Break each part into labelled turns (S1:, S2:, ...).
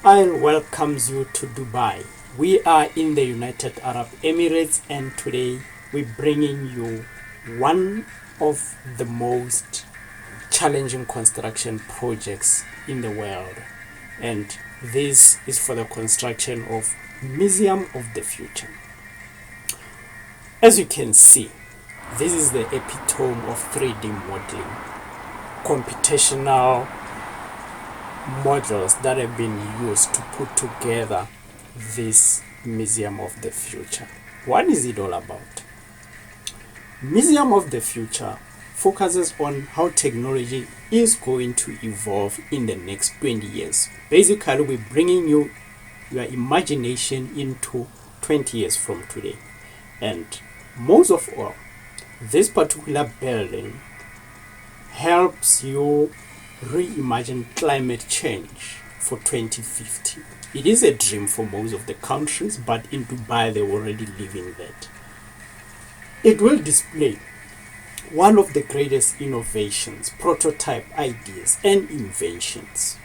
S1: I'll welcomes you to Dubai. We are in the United Arab Emirates, and today we're bringing you one of the most challenging construction projects in the world. And this is for the construction of Museum of the Future. As you can see, this is the epitome of 3D modeling, computational models that have been used to put together this Museum of the Future. What is it all about? Museum of the Future focuses on how technology is going to evolve in the next 20 years. Basically, we're bringing you your imagination into 20 years from today. And most of all, this particular building helps you reimagine climate change for 2050. It is a dream for most of the countries, but in Dubai they're already living that. It will display one of the greatest innovations, prototype ideas and inventions.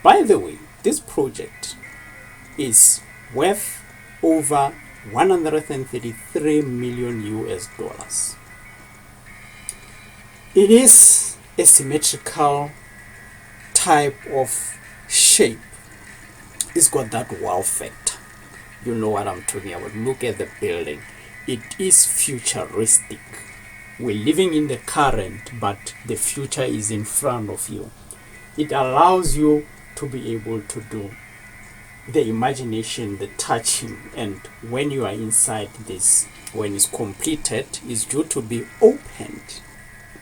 S1: By the way, this project is worth over 133 million US dollars. It is a symmetrical type of shape. It's got that wow factor. You know what I'm talking about. Look at the building. It is futuristic. We're living in the current, but the future is in front of you. It allows you to be able to do the imagination, the touching, and when you are inside this, when it's completed, is due to be opened.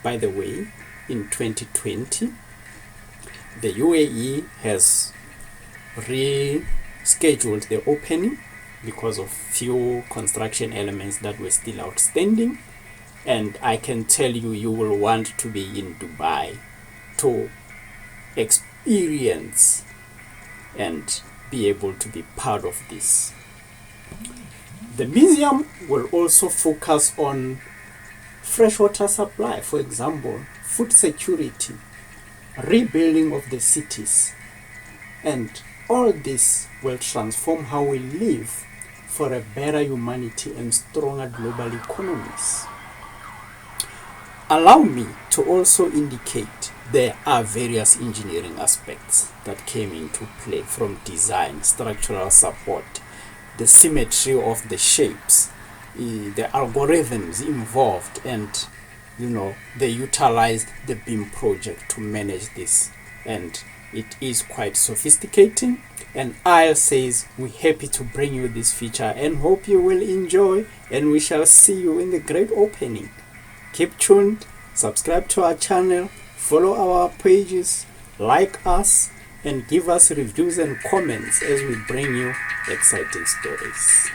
S1: By the way, in 2020, the UAE has rescheduled the opening because of few construction elements that were still outstanding. And I can tell you, you will want to be in Dubai to experience and be able to be part of this. The museum will also focus on freshwater supply, for example, food security, rebuilding of the cities, and all this will transform how we live for a better humanity and stronger global economies. Allow me to also indicate there are various engineering aspects that came into play, from design, structural support, the symmetry of the shapes, the algorithms involved, and they utilized the BIM project to manage this, and it is quite sophisticated. And IL says we're happy to bring you this feature and hope you will enjoy, and we shall see you in the great opening. Keep tuned, subscribe to our channel, follow our pages, like us, and give us reviews and comments as we bring you exciting stories.